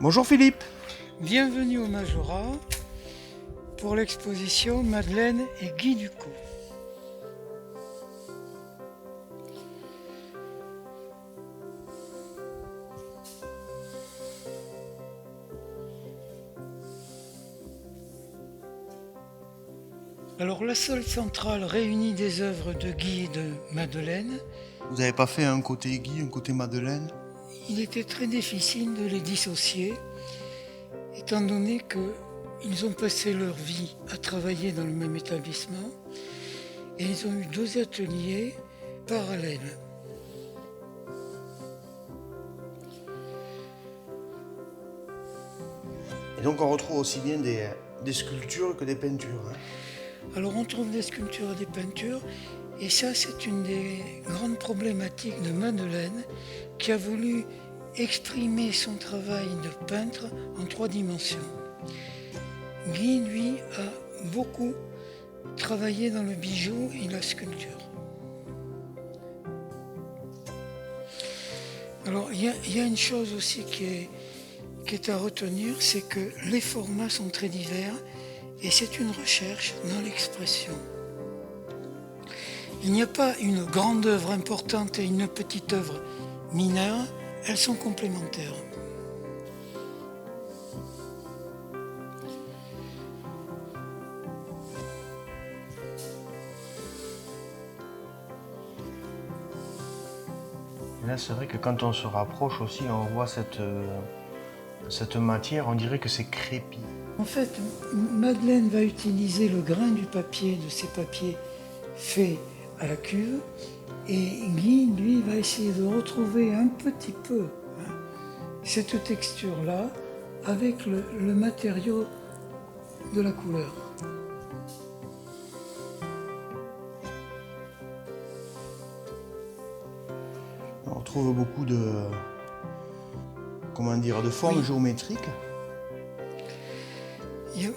Bonjour Philippe. Bienvenue au Majorat pour l'exposition Madeleine et Guy Ducos. Alors la salle centrale réunit des œuvres de Guy et de Madeleine. Vous n'avez pas fait un côté Guy, un côté Madeleine? Il était très difficile de les dissocier, étant donné qu'ils ont passé leur vie à travailler dans le même établissement et ils ont eu deux ateliers parallèles. Et donc on retrouve aussi bien des sculptures que des peintures. Alors on trouve des sculptures et des peintures, et ça c'est une des grandes problématiques de Madeleine, qui a voulu exprimer son travail de peintre en 3 dimensions. Guy, lui, a beaucoup travaillé dans le bijou et la sculpture. Alors il y a une chose aussi qui est à retenir, c'est que les formats sont très divers et c'est une recherche dans l'expression. Il n'y a pas une grande œuvre importante et une petite œuvre mineure, elles sont complémentaires. Là c'est vrai que quand on se rapproche aussi, on voit cette matière, on dirait que c'est crépi. En fait, Madeleine va utiliser le grain du papier, de ces papiers faits à la cuve, et Guy, lui, va essayer de retrouver un petit peu cette texture-là avec le matériau de la couleur. On retrouve beaucoup de formes géométriques. Il y a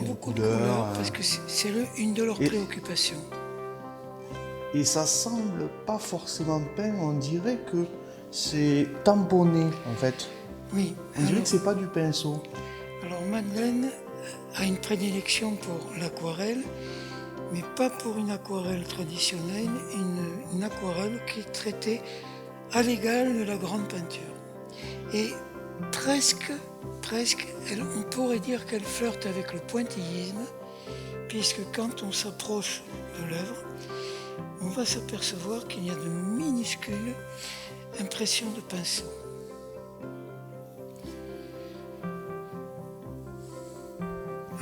beaucoup de couleurs, couleurs parce que c'est une de leurs préoccupations. Et ça semble pas forcément peint, on dirait que c'est tamponné en fait. Oui. On dirait que c'est pas du pinceau. Alors Madeleine a une prédilection pour l'aquarelle, mais pas pour une aquarelle traditionnelle, une aquarelle qui est traitée à l'égal de la grande peinture. Et presque, on pourrait dire qu'elle flirte avec le pointillisme, puisque quand on s'approche de l'œuvre, on va s'apercevoir qu'il y a de minuscules impressions de pinceau.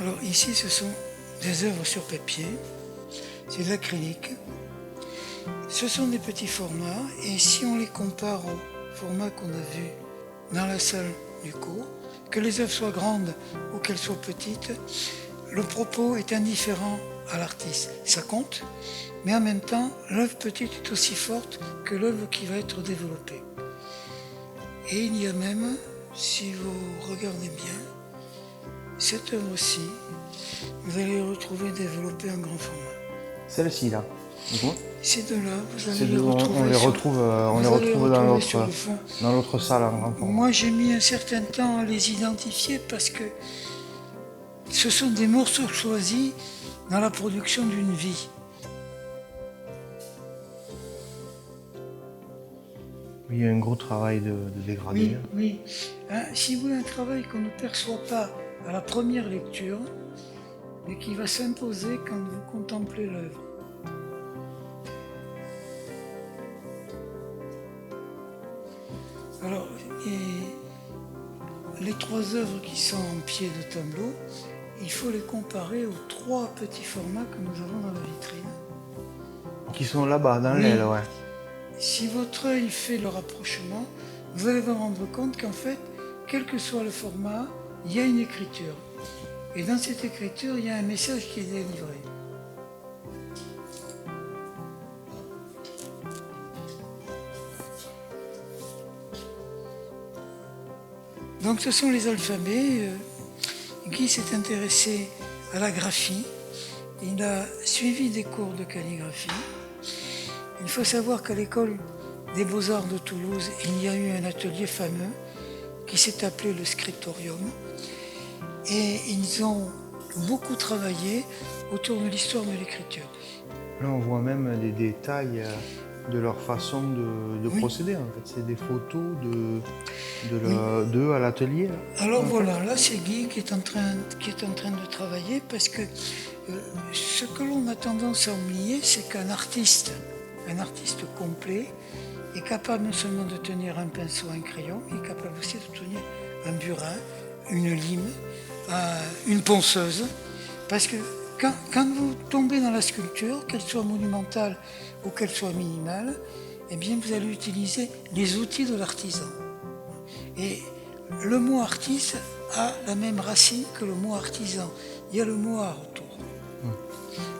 Alors ici, ce sont des œuvres sur papier, c'est de l'acrylique. Ce sont des petits formats, et si on les compare au format qu'on a vu dans la salle du cours, que les œuvres soient grandes ou qu'elles soient petites, le propos est indifférent à l'artiste. Ça compte, mais en même temps, l'œuvre petite est aussi forte que l'œuvre qui va être développée. Et il y a même, si vous regardez bien, cette œuvre-ci, vous allez retrouver développée en grand format. Celle-ci là. Ces deux-là, vous allez les retrouver. On les retrouve dans l'autre salle en grand format. Moi, j'ai mis un certain temps à les identifier parce que ce sont des morceaux choisis dans la production d'une vie. Il y a un gros travail de dégradé. Oui. Si vous voulez un travail qu'on ne perçoit pas à la première lecture, mais qui va s'imposer quand vous contemplez l'œuvre. Alors, les 3 œuvres qui sont en pied de tableau, il faut les comparer aux 3 petits formats que nous avons dans la vitrine. Qui sont là-bas, dans l'aile, ouais. Si votre œil fait le rapprochement, vous allez vous rendre compte qu'en fait, quel que soit le format, il y a une écriture. Et dans cette écriture, il y a un message qui est délivré. Donc ce sont les alphabets. Guy s'est intéressé à la graphie. Il a suivi des cours de calligraphie. Il faut savoir qu'à l'école des Beaux-Arts de Toulouse, il y a eu un atelier fameux qui s'est appelé le scriptorium. Et ils ont beaucoup travaillé autour de l'histoire de l'écriture. Là, on voit même des détails de leur façon de procéder. En fait, c'est des photos d'eux à l'atelier. Alors voilà, là c'est Guy qui est en train de travailler parce que ce que l'on a tendance à oublier, c'est qu'un artiste complet, est capable non seulement de tenir un pinceau, un crayon, il est capable aussi de tenir un burin, une lime, une ponceuse. Parce que quand vous tombez dans la sculpture, qu'elle soit monumentale ou qu'elle soit minimale, eh bien vous allez utiliser les outils de l'artisan. Et le mot artiste a la même racine que le mot artisan. Il y a le mot art autour.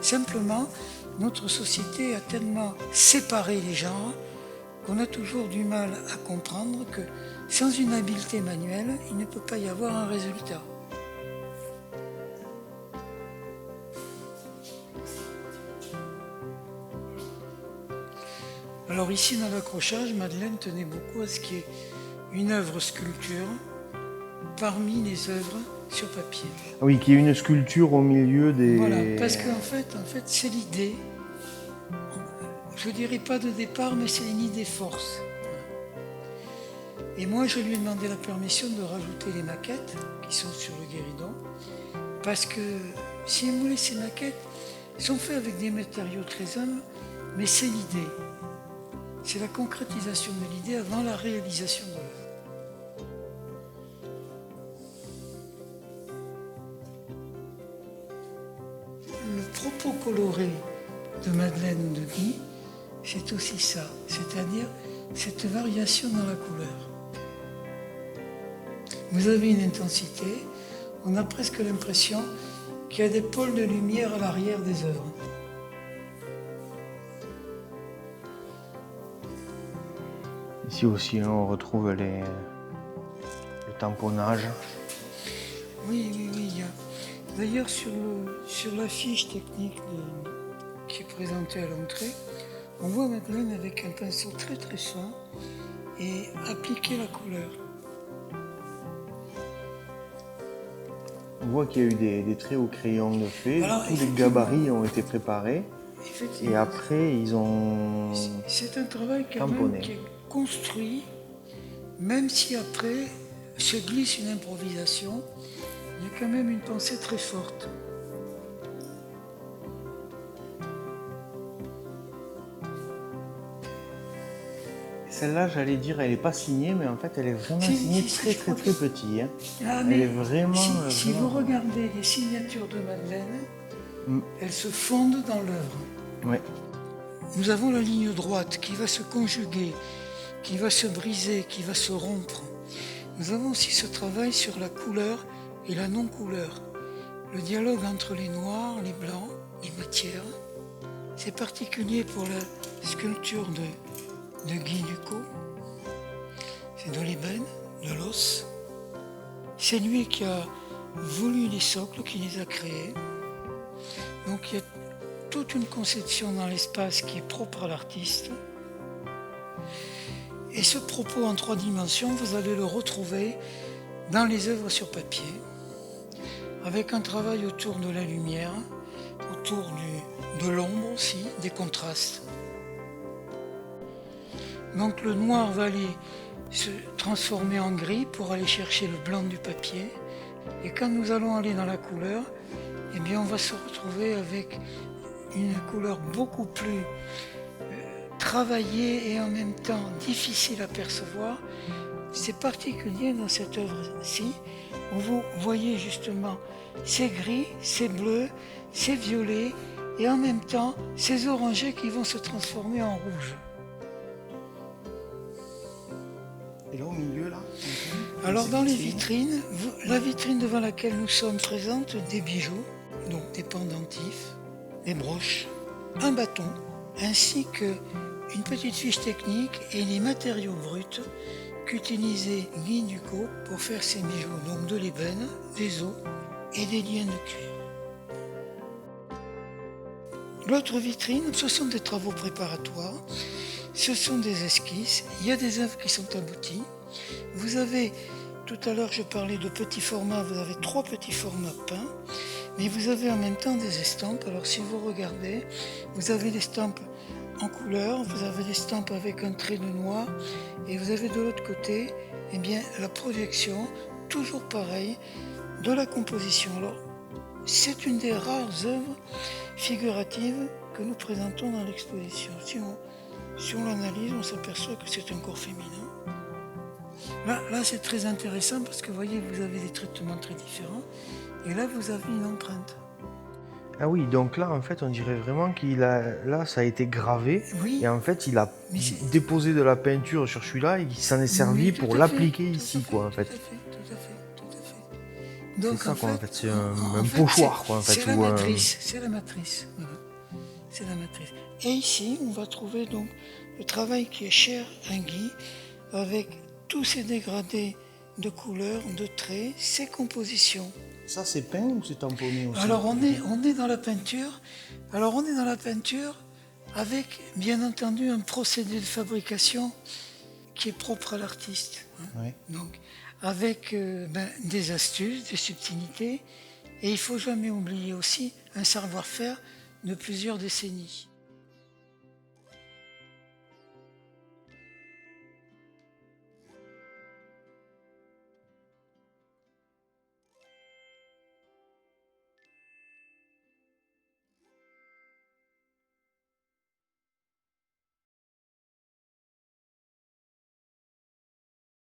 Simplement, notre société a tellement séparé les genres qu'on a toujours du mal à comprendre que sans une habileté manuelle, il ne peut pas y avoir un résultat. Alors ici dans l'accrochage, Madeleine tenait beaucoup à ce qu'il y ait une œuvre sculpture parmi les œuvres sur papier. Oui, qu'il y ait une sculpture au milieu des... Voilà, parce qu'en fait, c'est l'idée, je ne dirais pas de départ, mais c'est une idée force. Et moi, je lui ai demandé la permission de rajouter les maquettes qui sont sur le guéridon, parce que, si vous voulez, ces maquettes sont faites avec des matériaux très humbles, mais c'est l'idée. C'est la concrétisation de l'idée avant la réalisation de l'œuvre. Le propos coloré de Madeleine ou de Guy, c'est aussi ça, c'est-à-dire cette variation dans la couleur. Vous avez une intensité, on a presque l'impression qu'il y a des pôles de lumière à l'arrière des œuvres. Ici aussi, on retrouve le tamponnage. Oui, il y a. D'ailleurs, sur la fiche technique qui est présentée à l'entrée, on voit Madeleine avec un pinceau très très fin et appliquer la couleur. On voit qu'il y a eu des traits au crayon de fée, tous les gabarits ont été préparés et après ils ont C'est un travail quand tamponné. même qui est construit, même si après se glisse une improvisation, il y a quand même une pensée très forte. Celle-là, j'allais dire, elle n'est pas signée, mais en fait, elle est vraiment signée très petite. Hein. Ah, elle est vraiment... Si vous regardez les signatures de Madeleine, elles se fondent dans l'œuvre. Ouais. Nous avons la ligne droite qui va se conjuguer, qui va se briser, qui va se rompre. Nous avons aussi ce travail sur la couleur et la non-couleur. Le dialogue entre les noirs, les blancs, les matières. C'est particulier pour la sculpture de Guy Ducos. C'est de l'ébène, de l'os. C'est lui qui a voulu les socles, qui les a créés. Donc il y a toute une conception dans l'espace qui est propre à l'artiste. Et ce propos en 3 dimensions, vous allez le retrouver dans les œuvres sur papier, avec un travail autour de la lumière, autour de l'ombre aussi, des contrastes. Donc le noir va aller se transformer en gris pour aller chercher le blanc du papier. Et quand nous allons aller dans la couleur, eh bien on va se retrouver avec une couleur beaucoup plus travaillée et en même temps difficile à percevoir. C'est particulier dans cette œuvre-ci, où vous voyez justement ces gris, ces bleus, ces violets, et en même temps ces orangés qui vont se transformer en rouge. Et là, au milieu, là Alors dans les vitrines, la vitrine devant laquelle nous sommes présente des bijoux, donc des pendentifs, des broches, un bâton, ainsi qu'une petite fiche technique et les matériaux bruts qu'utilisait Guy Ducos pour faire ses bijoux, donc de l'ébène, des os et des liens de cuir. L'autre vitrine, ce sont des travaux préparatoires, ce sont des esquisses, il y a des œuvres qui sont abouties. Vous avez tout à l'heure je parlais de petits formats, vous avez 3 petits formats peints, mais vous avez en même temps des estampes. Alors si vous regardez, vous avez l'estampe en couleur, vous avez l'estampe avec un trait de noir, et vous avez de l'autre côté, eh bien, la projection, toujours pareil, de la composition. Alors, c'est une des rares œuvres figuratives que nous présentons dans l'exposition. Si on l'analyse, on s'aperçoit que c'est un corps féminin. Là, c'est très intéressant parce que vous voyez, vous avez des traitements très différents, et là, vous avez une empreinte. Ah oui, donc là, en fait, on dirait vraiment là, ça a été gravé, Oui, et en fait, il a mais c'est... déposé de la peinture sur celui-là, et il s'en est servi Mais tout pour à fait, l'appliquer tout à ici, fait, quoi, en tout à fait. fait, tout à fait, tout à fait. C'est Donc ça, en quoi, en fait, fait. C'est en un fait, pochoir, quoi, en fait. c'est la Ou matrice, c'est la matrice. Voilà. C'est la matrice. Et ici, on va trouver donc le travail qui est cher à Guy, avec tous ces dégradés de couleurs, de traits, ces compositions. Ça, c'est peint ou c'est tamponné aussi? Alors on est dans la peinture. Alors on est dans la peinture avec bien entendu un procédé de fabrication qui est propre à l'artiste. Ouais. Donc avec des astuces, des subtilités, et il ne faut jamais oublier aussi un savoir-faire de plusieurs décennies.